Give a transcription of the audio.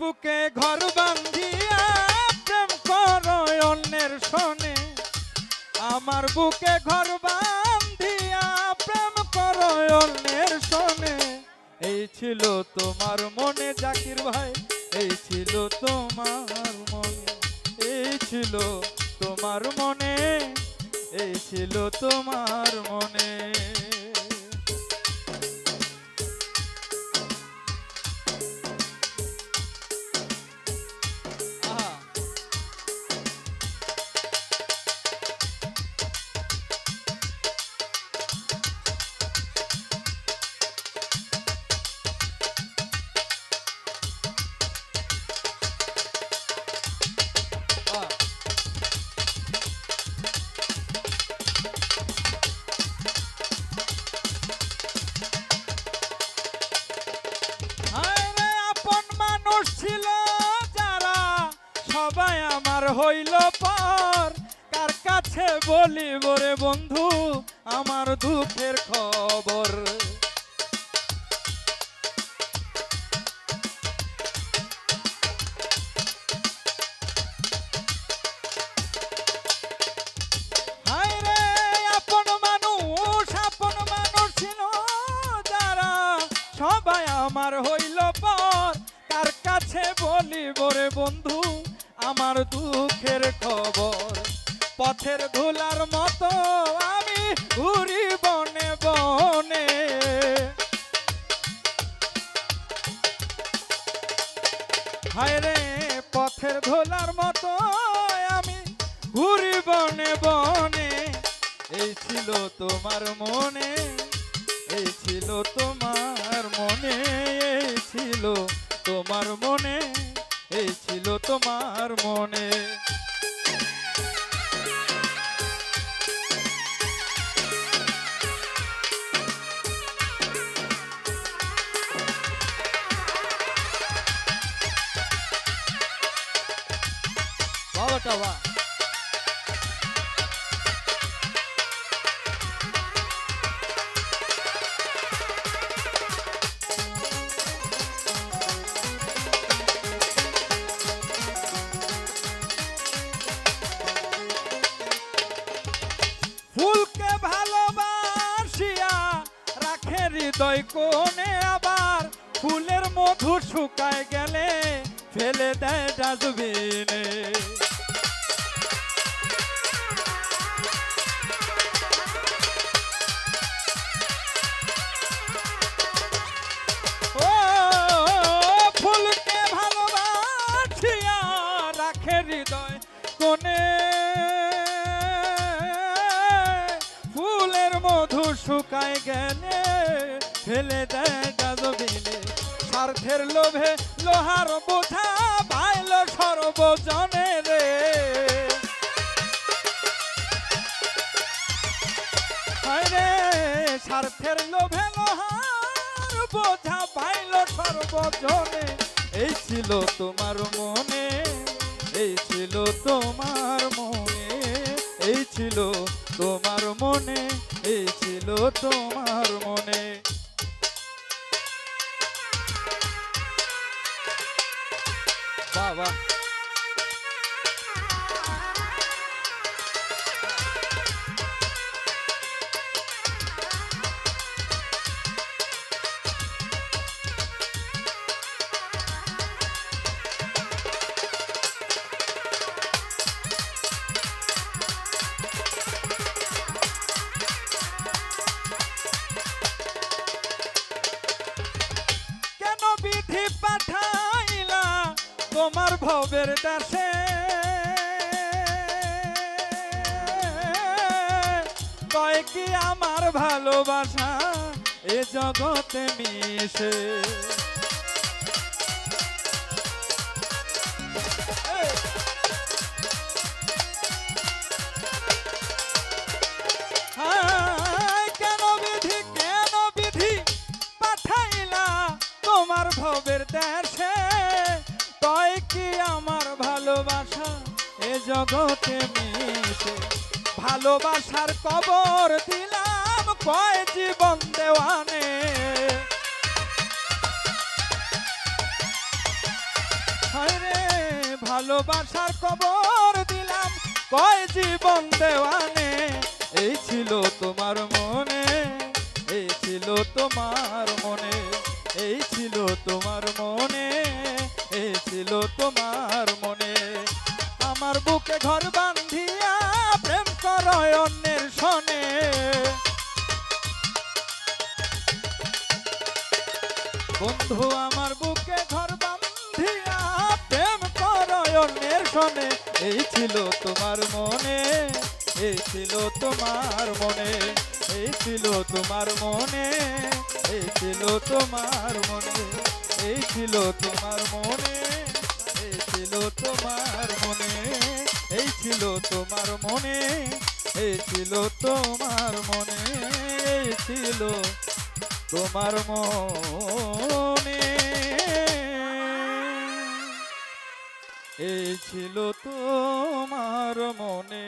বুকে ঘর বান্ধিয়া প্রেম করো অন্যের শোনে, আমার বুকে ঘর বান্ধিয়া প্রেম করো অন্যের শোনে। এই ছিল তোমার মনে জাকির ভাই, এই ছিল তোমার মনে, এই ছিল তোমার মনে, এই ছিল তোমার মনে। ছিল যারা সবাই আমার হইল পর, কার কাছে বলিব রে বন্ধু আমার দুঃখের খবর। হায় রে আপন মানুষ ছিল যারা সবাই আমার হইল পর, কার কাছে বলিব রে বন্ধু আমার দুঃখের খবর। পথের ধুলার মতো আমি ঘুরি বনে বনে, হায় রে পথের ধুলার মতো আমি ঘুরি বনে বনে। এই ছিল তোমার মনে, এই ছিল তোমার মনে, এই ছিল তোমার মনে, এই ছিল তোমার মনে। বাবাটা বাহ, ফুলকে ভালোবাসিয়া রাখে হৃদয় কোণে, আবার ফুলের মধু শুকায় গেলে ফেলে দেয় ডাস্টবিনে। ও ফুলকে ভালোবাসিয়া রাখে হৃদয় কোণে, মধু শুকায় গেলে ফেলে দেয় ডাস্টবিনে। স্বার্থের লোভে লোহার বোঝা ভাইল সর্বজনে রে, রে স্বার্থের লোভে লোহার বোঝা ভাইল সর্বজনে। এই ছিল তোমার মনে, এই ছিল তোমার মনে, এই ছিল তোমার মনে, এই ছিল তোমার মনে। বাবা বিধি পাঠাইলা তোমার ভবের দেশে, কয় কি আমার ভালোবাসা এ জগতে মিশে। কেন বিধি পাঠাইলা তোমার ভবের দেশে, কয় কি আমার ভালোবাসা এ জগতে মিশে। ভালোবাসার কবর দিলাম কয় জীবন দেওয়ানে, হয় রে ভালোবাসার কবর দিলাম কয় জীবন দেওয়ানে এই ছিল তোমার মনে এই ছিল তোমার মনে এই ছিল তোমার মনে এই ছিল তোমার মনে আমার বুকে ঘর বান্ধিয়া প্রেম করয় অন্যের সনে বন্ধু আমার বুকে ঘর বান্ধিয়া প্রেম করয় অন্যের সনে এই ছিল তোমার মনে এই ছিল তোমার মনে এই ছিল তোমার মনে এই ছিল তোমার মনে এই ছিল তোমার মনে এই ছিল তোমার মনে এই ছিল তোমার মনে এই ছিল তোমার মনে এই ছিল তোমার মনে এই ছিল তোমার মনে